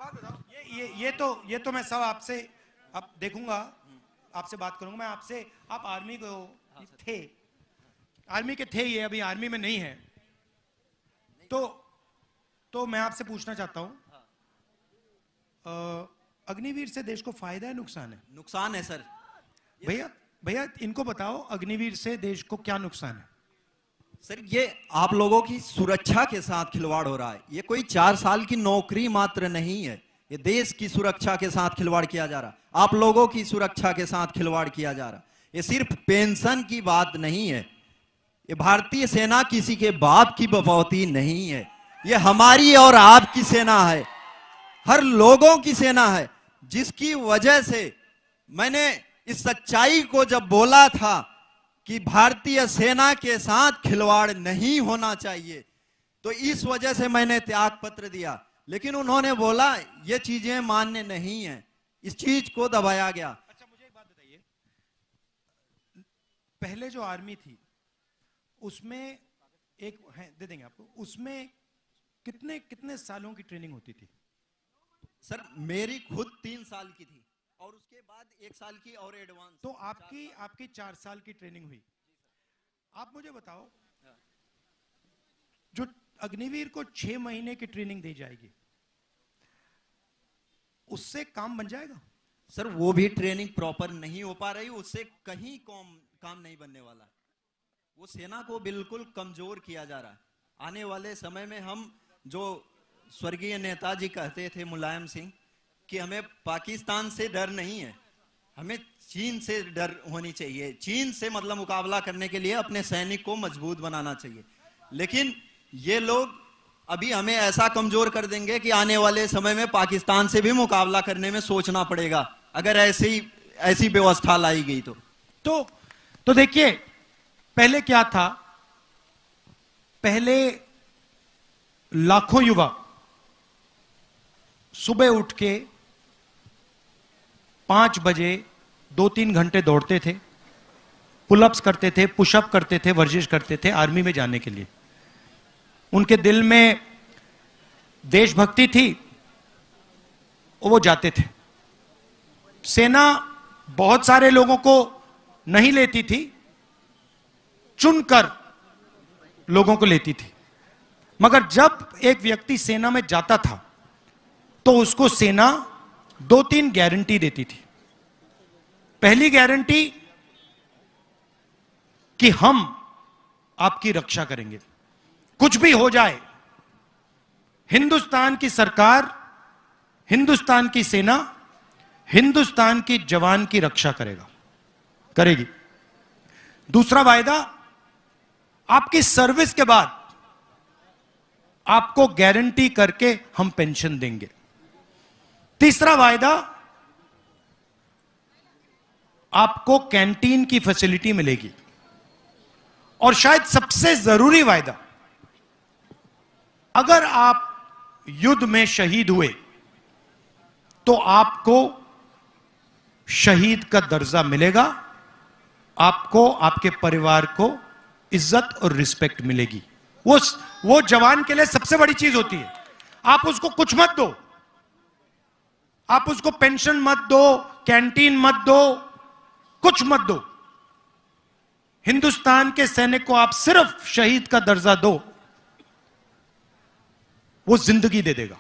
बात बताओ, ये तो मैं सब आपसे अब देखूंगा, आपसे बात करूंगा मैं आपसे। आप आर्मी को थे, आर्मी के थे, ये अभी आर्मी में नहीं है, तो मैं आपसे पूछना चाहता हूं, अग्निवीर से देश को फायदा है नुकसान है? नुकसान है सर। भैया इनको बताओ, अग्निवीर से देश को क्या नुकसान है? सर ये आप लोगों की सुरक्षा के साथ खिलवाड़ हो रहा है। ये कोई 4 साल की नौकरी मात्र नहीं है, ये देश की सुरक्षा के साथ खिलवाड़ किया जा रहा, आप लोगों की सुरक्षा के साथ खिलवाड़ किया जा रहा। ये सिर्फ पेंशन की बात नहीं है, ये भारतीय सेना किसी के बाप की बपौती नहीं है, ये हमारी और आपकी सेना है, हर लोगों की सेना है, जिसकी वजह से मैंने इस सच्चाई को जब बोला था कि भारतीय सेना के साथ खिलवाड़ नहीं होना चाहिए, तो इस वजह से मैंने त्याग पत्र दिया। लेकिन उन्होंने बोला ये चीजें मान्य नहीं है, इस चीज को दबाया गया। अच्छा मुझे एक बात बताइए, पहले जो आर्मी थी उसमें एक है, दे देंगे आपको, उसमें कितने कितने सालों की ट्रेनिंग होती थी? सर मेरी खुद 3 साल की थी और उसके बाद 1 साल की और एडवांस। तो आपकी 4 साल की ट्रेनिंग हुई। आप मुझे बताओ, जो अग्निवीर को 6 महीने की ट्रेनिंग दी जाएगी, उससे काम बन जाएगा? सर वो भी ट्रेनिंग प्रॉपर नहीं हो पा रही, उससे कहीं काम नहीं बनने वाला। वो सेना को बिल्कुल कमजोर किया जा रहा है। आने वाले समय में हम, जो स्वर्गीय नेताजी कहते थे मुलायम सिंह, कि हमें पाकिस्तान से डर नहीं है, हमें चीन से डर होनी चाहिए। चीन से मतलब मुकाबला करने के लिए अपने सैनिक को मजबूत बनाना चाहिए। लेकिन ये लोग अभी हमें ऐसा कमजोर कर देंगे कि आने वाले समय में पाकिस्तान से भी मुकाबला करने में सोचना पड़ेगा, अगर ऐसी व्यवस्था लाई गई तो देखिए, पहले क्या था, पहले लाखों युवा सुबह उठ के 5 बजे 2-3 घंटे दौड़ते थे, पुलअप्स करते थे, पुशअप करते थे, वर्जिश करते थे आर्मी में जाने के लिए। उनके दिल में देशभक्ति थी, वो जाते थे। सेना बहुत सारे लोगों को नहीं लेती थी, चुनकर लोगों को लेती थी। मगर जब एक व्यक्ति सेना में जाता था तो उसको सेना 2-3 गारंटी देती थी। पहली गारंटी कि हम आपकी रक्षा करेंगे, कुछ भी हो जाए, हिंदुस्तान की सरकार, हिंदुस्तान की सेना, हिंदुस्तान की जवान की रक्षा करेगी। दूसरा वायदा, आपकी सर्विस के बाद आपको गारंटी करके हम पेंशन देंगे। तीसरा वायदा, आपको कैंटीन की फैसिलिटी मिलेगी। और शायद सबसे जरूरी वायदा, अगर आप युद्ध में शहीद हुए तो आपको शहीद का दर्जा मिलेगा, आपको, आपके परिवार को इज्जत और रिस्पेक्ट मिलेगी। वो जवान के लिए सबसे बड़ी चीज होती है। आप उसको कुछ मत दो, आप उसको पेंशन मत दो, कैंटीन मत दो, कुछ मत दो। हिंदुस्तान के सैनिक को आप सिर्फ शहीद का दर्जा दो, वो जिंदगी दे देगा।